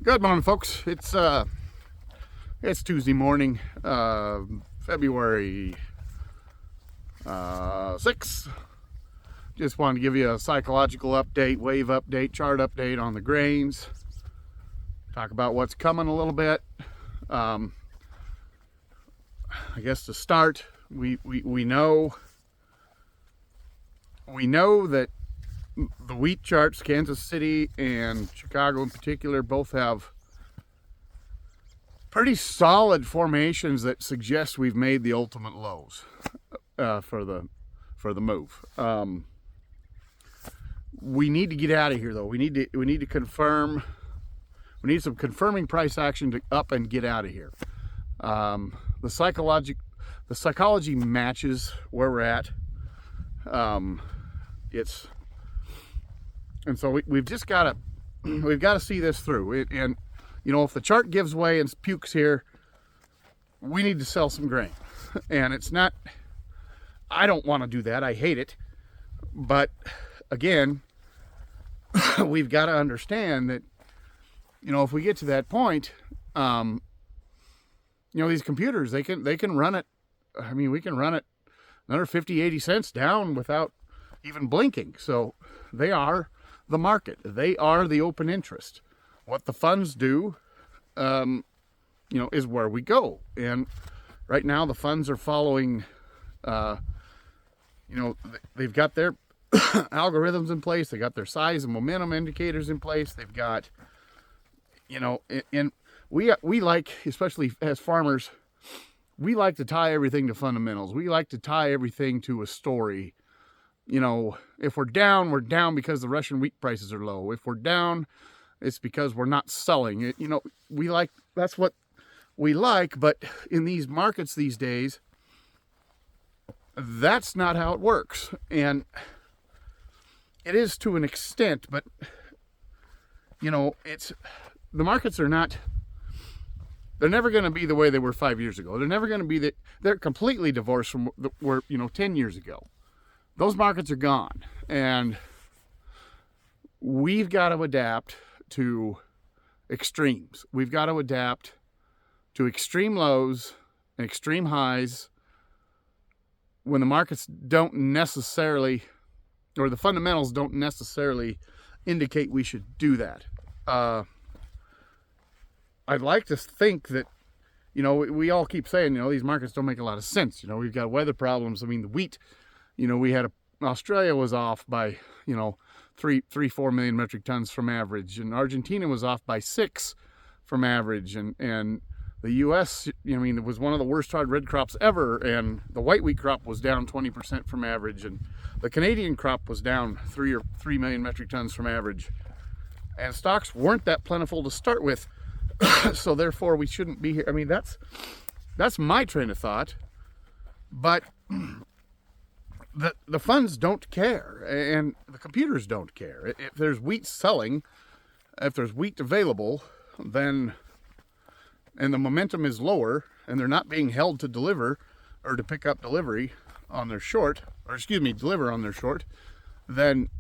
Good morning, folks. It's Tuesday morning, February 6th. Just wanted to give you a psychological update, wave update, chart update on the grains. Talk about what's coming a little bit. I guess to start, we know that the wheat charts, Kansas City and Chicago in particular, both have pretty solid formations that suggest we've made the ultimate lows for the move. We need to get out of here, though. We need to confirm. We need some confirming price action to up and get out of here. The psychology matches where we're at. And so we've just got to see this through. And you know, if the chart gives way and pukes here, we need to sell some grain. And it's not. I don't want to do that. I hate it. But again, we've got to understand that, you know, if we get to that point, you know, these computers, they can run it. I mean, we can run it another 50, 80 cents down without even blinking. So they are the market. They are the open interest. What the funds do, you know, is where we go. And right now the funds are following, you know, they've got their algorithms in place. They got their size and momentum indicators in place. They've got, you know, and we like, especially as farmers, we like to tie everything to fundamentals. We like to tie everything to a story. You know, if we're down because the Russian wheat prices are low. If we're down, it's because we're not selling it. You know, that's what we like. But in these markets these days, that's not how it works. And it is to an extent, but you know, the markets are not. They're never going to be the way they were 5 years ago. They're never going to be they're completely divorced from where, you know, 10 years ago. Those markets are gone, and we've got to adapt to extremes. We've got to adapt to extreme lows and extreme highs when the markets don't necessarily, or the fundamentals don't necessarily indicate we should do that. I'd like to think that, you know, we all keep saying, you know, these markets don't make a lot of sense. You know, we've got weather problems. I mean, the wheat, you know, Australia was off by, you know, 4 million metric tons from average, and Argentina was off by 6 from average, and the U.S., you know, I mean, it was one of the worst hard red crops ever, and the white wheat crop was down 20% from average, and the Canadian crop was down 3 million metric tons from average, and stocks weren't that plentiful to start with, so therefore we shouldn't be here. I mean, that's my train of thought, but the funds don't care, and the computers don't care. If there's wheat selling, if there's wheat available, then, and the momentum is lower, and they're not being held to deliver or to pick up delivery on their short, or excuse me, deliver on their short, then,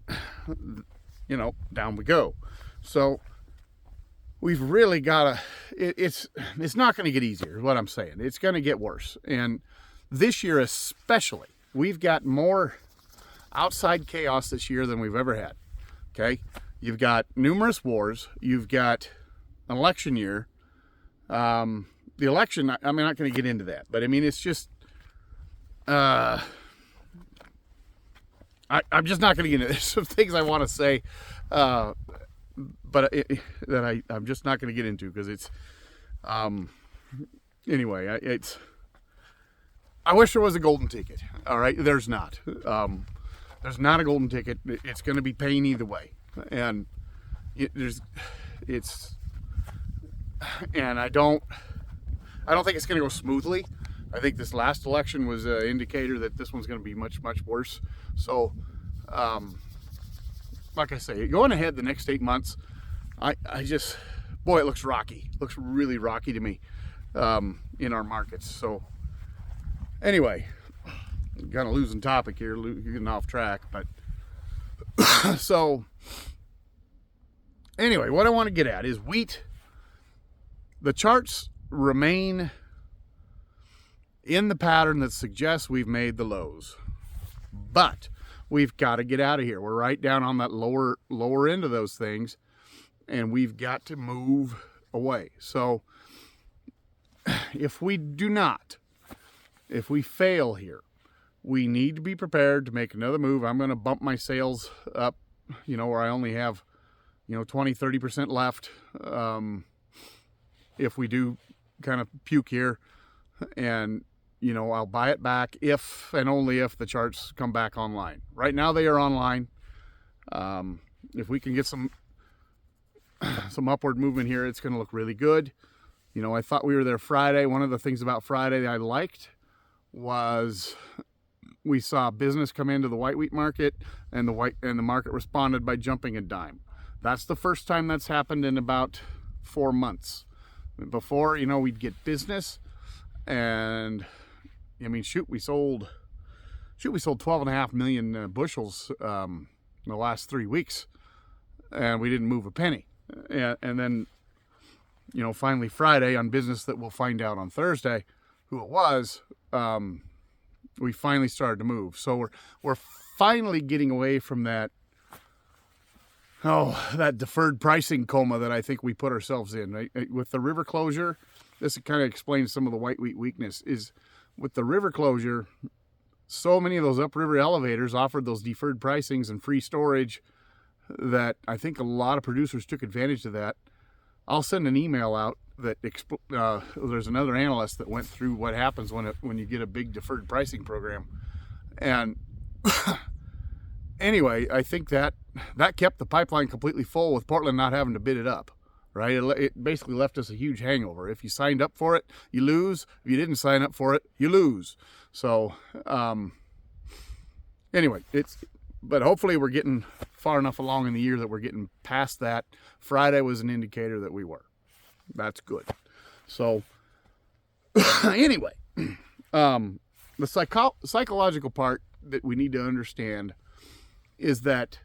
you know, down we go. So we've really got to, it's not going to get easier, is what I'm saying. It's going to get worse. And this year especially, we've got more outside chaos this year than we've ever had. Okay? You've got numerous wars. You've got an election year. The election, I'm not going to get into that. But, I mean, it's just, I'm just not going to get into it. There's some things I want to say, but that I'm just not going to get into because it's, anyway, I wish there was a golden ticket. All right, there's not. There's not a golden ticket. It's going to be pain either way, and and I don't think it's going to go smoothly. I think this last election was an indicator that this one's going to be much, much worse. So, like I say, going ahead the next 8 months, I just, boy, it looks rocky. It looks really rocky to me in our markets. So anyway, kind of losing topic here, getting off track, but so anyway, what I want to get at is wheat the charts remain in the pattern that suggests we've made the lows, but we've got to get out of here. We're right down on that lower end of those things, and we've got to move away. So if we fail here, we need to be prepared to make another move. I'm going to bump my sales up, where I only have, 20-30% left. If we do kind of puke here, and I'll buy it back if and only if the charts come back online. Right now they are online. If we can get some upward movement here, it's going to look really good. I thought we were there Friday. One of the things about Friday that I liked was we saw business come into the white wheat market, and the market responded by jumping a dime. That's the first time that's happened in about 4 months. Before, we'd get business, and we sold 12.5 million bushels in the last 3 weeks, and we didn't move a penny. And then, finally Friday, on business that we'll find out on Thursday who it was, we finally started to move. So we're finally getting away from that deferred pricing coma that I think we put ourselves in. Right? With the river closure, this kind of explains some of the white wheat weakness. Is with the river closure, so many of those upriver elevators offered those deferred pricings and free storage that I think a lot of producers took advantage of that. I'll send an email out that there's another analyst that went through what happens when you get a big deferred pricing program. And anyway, I think that kept the pipeline completely full, with Portland not having to bid it up, right? It basically left us a huge hangover. If you signed up for it, you lose. If you didn't sign up for it, you lose. So anyway, but hopefully we're getting far enough along in the year that we're getting past that. Friday was an indicator that we were. That's good. So anyway, the psychological part that we need to understand is that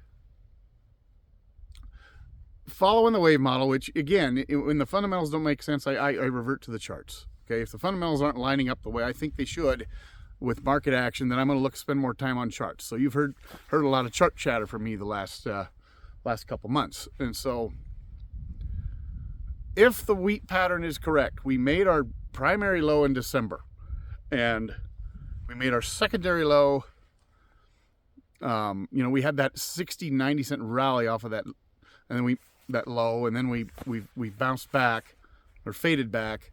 following the wave model, which again, when the fundamentals don't make sense, I revert to the charts. Okay, if the fundamentals aren't lining up the way I think they should with market action, then I'm going to spend more time on charts. So you've heard a lot of chart chatter from me the last couple months. And so if the wheat pattern is correct, we made our primary low in December, and we made our secondary low. We had that 60-90 cent rally off of that, and then that low, and then we bounced back or faded back,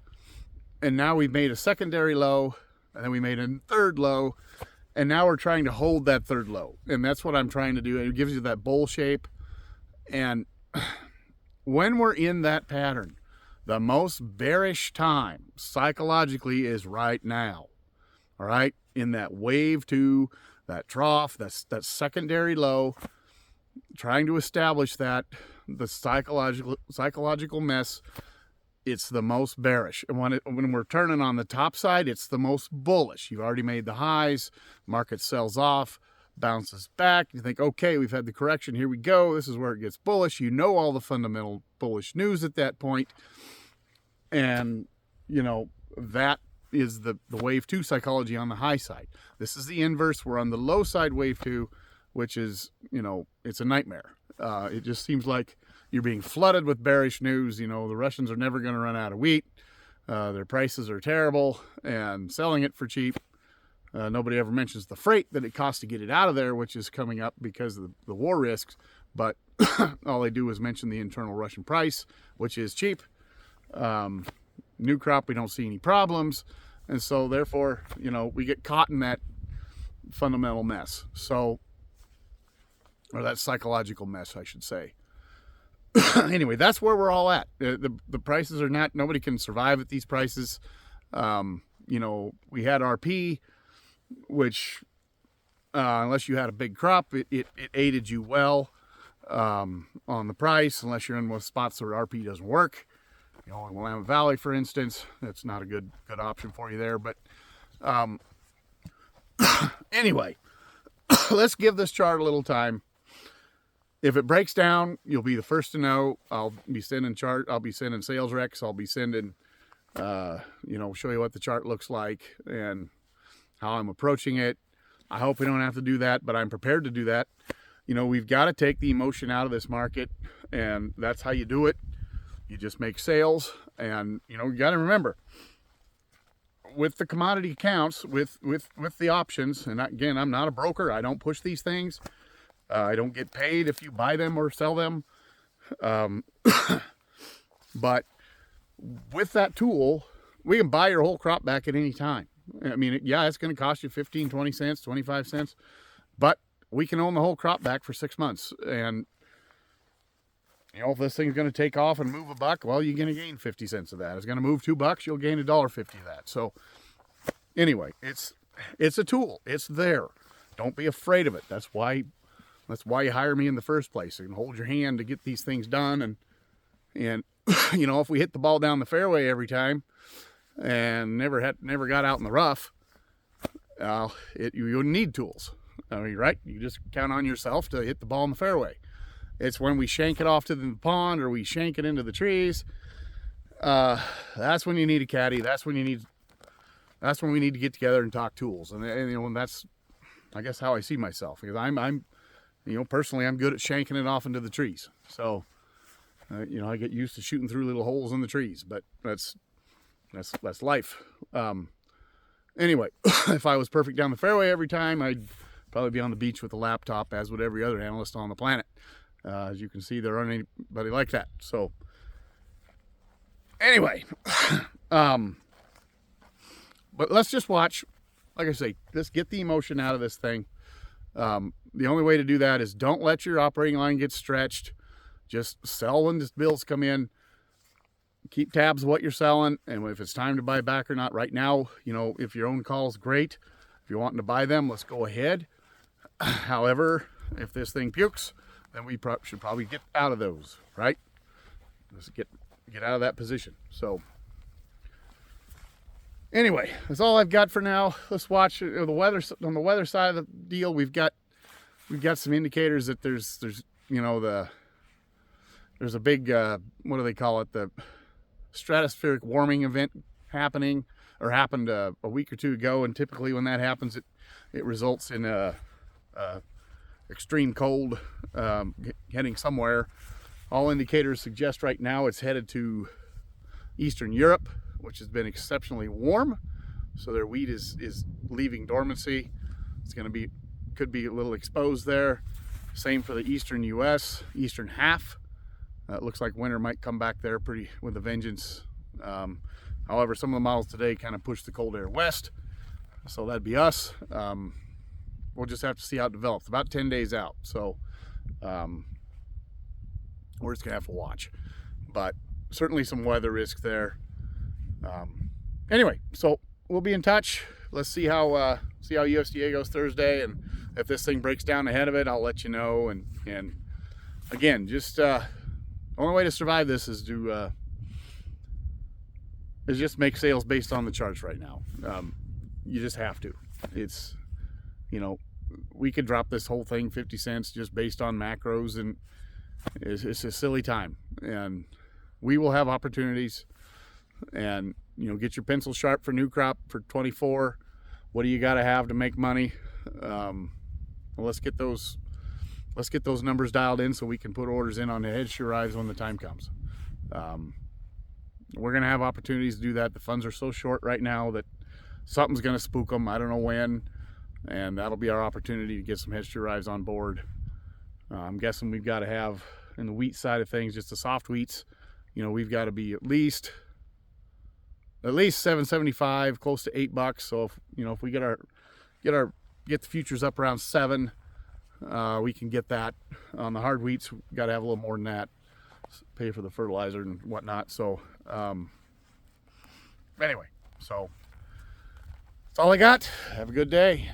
and now we've made a secondary low, and then we made a third low, and now we're trying to hold that third low, and that's what I'm trying to do. It gives you that bowl shape, and when we're in that pattern, the most bearish time psychologically is right now. All right, in that wave 2, that trough, that secondary low, trying to establish the psychological mess. It's the most bearish, and when we're turning on the top side, it's the most bullish. You've already made the highs, market sells off, bounces back. You think, okay, we've had the correction. Here we go. This is where it gets bullish. All the fundamental bullish news at that point, and that is the wave 2 psychology on the high side. This is the inverse. We're on the low side, wave 2, which is, it's a nightmare. It just seems like you're being flooded with bearish news. The Russians are never going to run out of wheat. Their prices are terrible and selling it for cheap. Nobody ever mentions the freight that it costs to get it out of there, which is coming up because of the war risks. But all they do is mention the internal Russian price, which is cheap. New crop, we don't see any problems. And so therefore, we get caught in that fundamental mess. So, or that psychological mess, I should say. Anyway, that's where we're all at. The prices are not, nobody can survive at these prices. We had RP, which, unless you had a big crop, it aided you well on the price, unless you're in with spots where RP doesn't work. In Willamette Valley, for instance, that's not a good option for you there. But anyway, let's give this chart a little time. If it breaks down, you'll be the first to know. I'll be sending sales recs. I'll be sending, show you what the chart looks like and how I'm approaching it. I hope we don't have to do that, but I'm prepared to do that. We've got to take the emotion out of this market, and that's how you do it. You just make sales, and you got to remember, with the commodity accounts, with the options, and again, I'm not a broker. I don't push these things. I don't get paid if you buy them or sell them. But with that tool, we can buy your whole crop back at any time. I mean, yeah, it's going to cost you 15, 20 cents, 25 cents, but we can own the whole crop back for 6 months. And, if this thing's going to take off and move $1, well, you're going to gain 50 cents of that. It's going to move $2, you'll gain $1.50 of that. So anyway, it's a tool. It's there. Don't be afraid of it. That's why you hire me in the first place. You can hold your hand to get these things done. And if we hit the ball down the fairway every time and never got out in the rough, you wouldn't need tools. I mean, right? You just count on yourself to hit the ball in the fairway. It's when we shank it off to the pond or we shank it into the trees. That's when you need a caddy. That's when we need to get together and talk tools. And that's, I guess, how I see myself, because I'm personally, I'm good at shanking it off into the trees. So, I get used to shooting through little holes in the trees, but that's life. Anyway, if I was perfect down the fairway every time, I'd probably be on the beach with a laptop, as would every other analyst on the planet. As you can see, there aren't anybody like that. So, anyway, but let's just watch. Like I say, just get the emotion out of this thing. The only way to do that is don't let your operating line get stretched. Just sell when the bills come in. Keep tabs of what you're selling, and if it's time to buy back or not. Right now, if your own call is great. If you're wanting to buy them, let's go ahead. However, if this thing pukes, then we should probably get out of those, right? Let's get out of that position. So anyway, that's all I've got for now. Let's watch the weather. On the weather side of the deal, we've got some indicators that there's a big what do they call it, the stratospheric warming event happened a week or two ago, and typically when that happens, it results in extreme cold heading somewhere. All indicators suggest right now it's headed to Eastern Europe, which has been exceptionally warm, so their wheat is leaving dormancy. Could be a little exposed there. Same for the eastern U.S., eastern half. It looks like winter might come back there with a vengeance. However, some of the models today kind of push the cold air west, so that'd be us. We'll just have to see how it develops. About 10 days out, so we're just gonna have to watch. But certainly some weather risk there. Anyway, so we'll be in touch. Let's see how USDA goes Thursday, and if this thing breaks down ahead of it, I'll let you know. And again, just only way to survive this is just make sales based on the charts right now. You just have to. It's, we could drop this whole thing 50 cents just based on macros, and it's a silly time. And we will have opportunities, and get your pencil sharp for new crop for 24. What do you got to have to make money? Well, let's get those numbers dialed in so we can put orders in on the hedge arrives when the time comes. We're going to have opportunities to do that. The funds are so short right now that something's going to spook them. I don't know when, and that'll be our opportunity to get some hedge arrives on board. I'm guessing we've got to have, in the wheat side of things, just the soft wheats, we've got to be at least $7.75, close to $8. So if we get the futures up around 7, we can get that. On the hard wheats, we've got to have a little more than that, pay for the fertilizer and whatnot. So anyway, so that's all I got. Have a good day.